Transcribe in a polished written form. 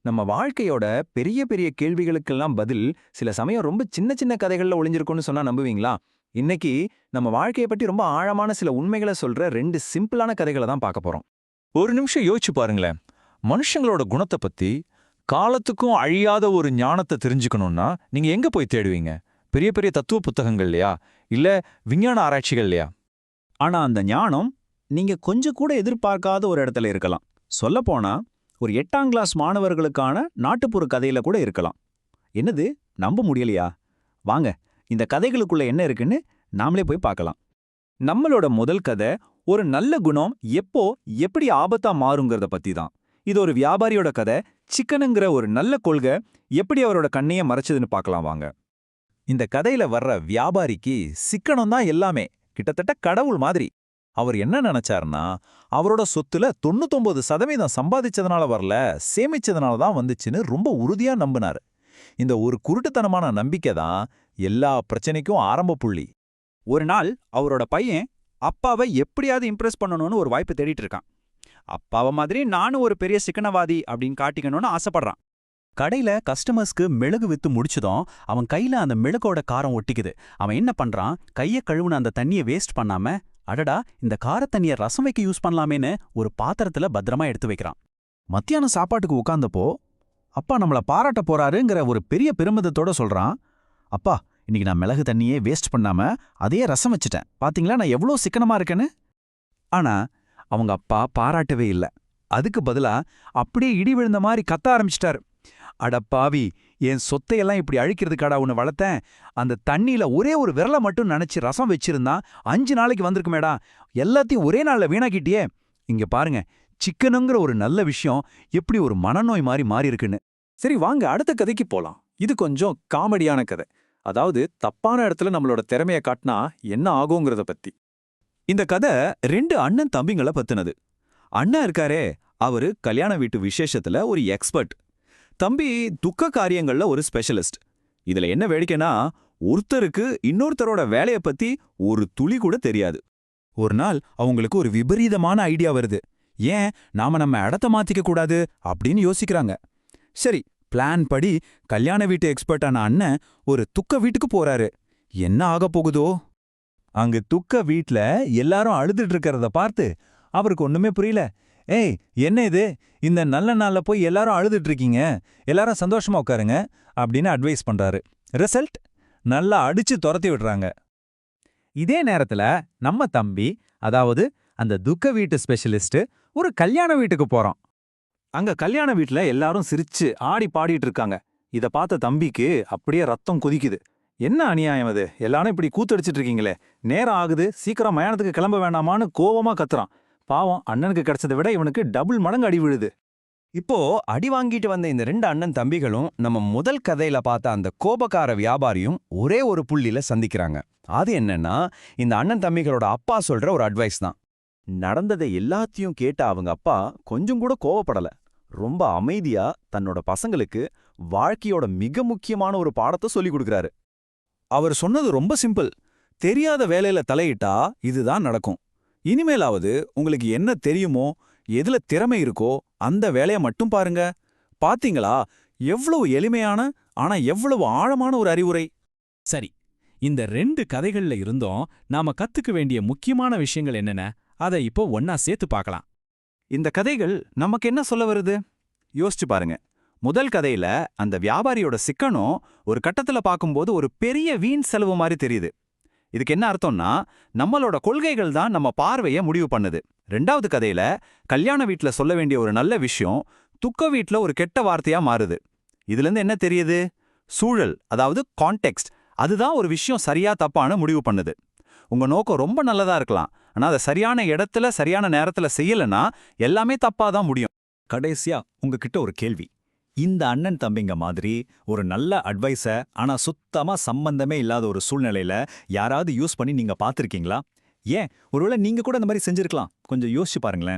நம்ம வாழ்க்கையோட பெரிய பெரிய கேள்விகளுக்கெல்லாம் பதில் சில சமயம் ரொம்ப சின்ன சின்ன கதைகள்ல ஒளிஞ்சிருக்கும்னு சொன்னா நம்புவீங்களா? இன்னைக்கு நம்ம வாழ்க்கைய பத்தி ரொம்ப ஆழமான சில உண்மைகளை சொல்ற ரெண்டு சிம்பிளான கதைகளை தான் பார்க்க போறோம். ஒரு நிமிஷம் யோசிச்சு பாருங்களேன். மனுஷங்களோட குணத்தை பத்தி காலத்துக்கும் அழியாத ஒரு ஞானத்தை தெரிஞ்சுக்கணும்னா நீங்க எங்க போய் தேடுவீங்க? பெரிய பெரிய தத்துவ புத்தகங்கள்லையா இல்ல விஞ்ஞான ஆராய்ச்சிகள்லையா? ஆனா அந்த ஞானம் நீங்க கொஞ்சம் கூட எதிர்பார்க்காத ஒரு இடத்துல இருக்கலாம். சொல்லப்போனா ஒரு 8ஆம் கிளாஸ் மாணவர்களுக்கான நாட்டுப்புற கதையில கூட இருக்கலாம். என்னது, நம்ப முடியலையா? வாங்க, இந்த கதைகளுக்குள்ள என்ன இருக்குன்னு நாமளே போய் பார்க்கலாம். நம்மளோட முதல் கதை ஒரு நல்ல குணம் எப்போ எப்படி ஆபத்தா மாறுங்கிறத பத்தி தான். இது ஒரு வியாபாரியோட கதை. சிக்கனுங்கிற ஒரு நல்ல கொள்கை எப்படி அவரோட கண்ணைய மறைச்சதுன்னு பார்க்கலாம் வாங்க. இந்த கதையில வர்ற வியாபாரிக்கு சிக்கனம் தான் எல்லாமே, கிட்டத்தட்ட கடவுள் மாதிரி. அவர் என்ன நினைச்சாருன்னா, அவரோட சொத்துல 99% சம்பாதிச்சதுனால வரல, சேமிச்சதுனால தான் வந்துச்சுன்னு ரொம்ப உறுதியா நம்பினாரு. இந்த ஒரு குருட்டுத்தனமான நம்பிக்கை தான் எல்லா பிரச்சனைக்கும் ஆரம்ப புள்ளி. ஒரு நாள் அவரோட பையன் அப்பாவை எப்படியாவது இம்ப்ரெஸ் பண்ணணும்னு ஒரு வாய்ப்பு தேடிட்டு இருக்கான். அப்பாவை மாதிரி நானும் ஒரு பெரிய சிக்கனவாதி அப்படின்னு காட்டிக்கணும்னு ஆசைப்படுறான். கடையில கஸ்டமர்ஸ்க்கு மிளகு வித்து முடிச்சதும் அவன் கையில அந்த மிளகோட காரம் ஒட்டிக்குது. அவன் என்ன பண்றான், கைய கழுவுன அந்த தண்ணியை வேஸ்ட் பண்ணாம, அடடா இந்த காரத்தண்ணிய ரசம் வைக்க யூஸ் பண்ணலாமேன்னு ஒரு பாத்திரத்துல பத்திரமா எடுத்து வைக்கிறான். மத்தியான சாப்பாட்டுக்கு உட்கார்ந்தப்போ அப்பா நம்மள பாராட்ட போறாருங்கிற ஒரு பெரிய பெருமிதத்தோட சொல்றான், அப்பா இன்னைக்கு நான் மிளகு தண்ணியே வேஸ்ட் பண்ணாம அதையே ரசம் வச்சுட்டேன், பாத்தீங்களா நான் எவ்வளோ சிக்கனமா இருக்கேன்னு. ஆனா அவங்க அப்பா பாராட்டவே இல்ல. அதுக்கு பதிலா அப்படியே இடி விழுந்த மாதிரி கத்த ஆரம்பிச்சிட்டாரு. அடப்பாவி, என் சொத்தையெல்லாம் இப்படி அழிக்கிறதுக்காடா உன்னை வளர்த்தேன். அந்த தண்ணியில ஒரே ஒரு விரலை மட்டும் நினைச்சு ரசம் வச்சிருந்தா 5 நாளைக்கு வந்திருக்குமேடா. எல்லாத்தையும் ஒரே நாள்ல வீணாக்கிட்டியே. இங்க பாருங்க, சிக்கனுங்கிற ஒரு நல்ல விஷயம் எப்படி ஒரு மனநோய் மாதிரி மாறி இருக்குன்னு. சரி வாங்க அடுத்த கதைக்கு போலாம். இது கொஞ்சம் காமெடியான கதை. அதாவது தப்பான இடத்துல நம்மளோட திறமைய காட்டினா என்ன ஆகுங்கிறத பத்தி. இந்த கதை 2 அண்ணன் தம்பிங்களை பத்தினது. அண்ணா இருக்காரே, அவரு கல்யாண வீட்டு விசேஷத்துல ஒரு எக்ஸ்பர்ட். தம்பி துக்க காரியங்கள்ல ஒரு ஸ்பெஷலிஸ்ட். இதுல என்ன வேடிக்கைனா, ஒருத்தருக்கு இன்னொருத்தரோட வேலைய பத்தி ஒரு துளி கூட தெரியாது. ஒரு நாள் அவங்களுக்கு ஒரு விபரீதமான ஐடியா வருது. ஏன் நம்ம இடத்த மாத்திக்க கூடாது அப்படின்னு யோசிக்கிறாங்க. சரி, பிளான் படி கல்யாண வீட்டு எக்ஸ்பர்ட்டான அண்ணன் ஒரு துக்க வீட்டுக்கு போறாரு. என்ன ஆக போகுதோ? அங்க துக்க வீட்ல எல்லாரும் அழுதுட்டு இருக்கிறத பார்த்து அவருக்கு ஒண்ணுமே புரியல. ஏய், என்ன இது, இந்த நல்ல நாள்ல போய் எல்லாரும் அழுதுட்டு இருக்கீங்க, எல்லாரும் சந்தோஷமா உட்காருங்க அப்படின்னு அட்வைஸ் பண்றாரு. ரிசல்ட், நல்லா அடிச்சு துரத்தி விடுறாங்க. இதே நேரத்துல நம்ம தம்பி, அதாவது அந்த துக்க வீட்டு ஸ்பெஷலிஸ்ட், ஒரு கல்யாண வீட்டுக்கு போறான். அங்க கல்யாண வீட்ல எல்லாரும் சிரிச்சு ஆடி பாடிட்டு இருக்காங்க. இத பார்த்த தம்பிக்கு அப்படியே ரத்தம் கொதிக்குது. என்ன அநியாயம் அது, எல்லாரும் இப்படி கூத்தடிச்சிட்டு இருக்கீங்களே, நேரம் ஆகுது, சீக்கிரம் மயானத்துக்கு கிளம்ப வேண்டாமான்னு கோவமா கத்துறான். பாவம், அண்ணனுக்கு கிடைச்சதை விட இவனுக்கு டபுள் மடங்கு அடி விழுது. இப்போ அடி வாங்கிட்டு வந்த இந்த 2 அண்ணன் தம்பிகளும் நம்ம முதல் கதையில பார்த்த அந்த கோபக்கார வியாபாரியும் ஒரே ஒரு புள்ளியில சந்திக்கிறாங்க. அது என்னன்னா, இந்த அண்ணன் தம்பிகளோட அப்பா சொல்ற ஒரு அட்வைஸ் தான். நடந்ததை எல்லாத்தையும் கேட்ட அவங்க அப்பா கொஞ்சம் கூட கோவப்படல. ரொம்ப அமைதியா தன்னோட பசங்களுக்கு வாழ்க்கையோட மிக முக்கியமான ஒரு பாடத்தை சொல்லிக் கொடுக்கறாரு. அவர் சொன்னது ரொம்ப சிம்பிள். தெரியாத வேலையில தலையிட்டா இதுதான் நடக்கும். இனிமேலாவது உங்களுக்கு என்ன தெரியுமோ, எதுல திறமை இருக்கோ அந்த வேலையை மட்டும் பாருங்க. பாத்தீங்களா, எவ்வளவு எளிமையான ஆனா எவ்வளவு ஆழமான ஒரு அறிவுரை. சரி, இந்த 2 கதைகள்ல இருந்தும் நாம கத்துக்க வேண்டிய முக்கியமான விஷயங்கள் என்னென்ன, அதை இப்போ ஒன்னா சேர்த்து பார்க்கலாம். இந்த கதைகள் நமக்கு என்ன சொல்ல வருது? யோசிச்சு பாருங்க. முதல் கதையில அந்த வியாபாரியோட சிக்கனம் ஒரு கட்டத்துல பார்க்கும்போது ஒரு பெரிய வீண் செலவு மாதிரி தெரியுது. இதுக்கு என்ன அர்த்தம்னா, நம்மளோட கொள்கைகள் தான் நம்ம பார்வையை முடிவு பண்ணுது. 2வது கதையில கல்யாண வீட்ல சொல்ல வேண்டிய ஒரு நல்ல விஷயம் துக்க வீட்ல ஒரு கெட்ட வார்த்தையா மாறுது. இதுலேருந்து என்ன தெரியுது? சூழல், அதாவது கான்டெக்ஸ்ட், அதுதான் ஒரு விஷயம் சரியா தப்பான முடிவு பண்ணுது. உங்க நோக்கம் ரொம்ப நல்லதா இருக்கலாம், ஆனா அதை சரியான இடத்துல சரியான நேரத்துல செய்யலன்னா எல்லாமே தப்பாதான் முடியும். கடைசியா உங்ககிட்ட ஒரு கேள்வி. இந்த அண்ணன் தம்பிங்க மாதிரி ஒரு நல்ல அட்வைஸ ஆனா சுத்தமா சம்பந்தமே இல்லாத ஒரு சூழ்நிலையில யாராவது யூஸ் பண்ணி நீங்க பார்த்திருக்கீங்களா? ஏன் ஒருவேளை நீங்க கூட இந்த மாதிரி செஞ்சிருக்கலாம். கொஞ்சம் யோசிச்சு பாருங்களேன்.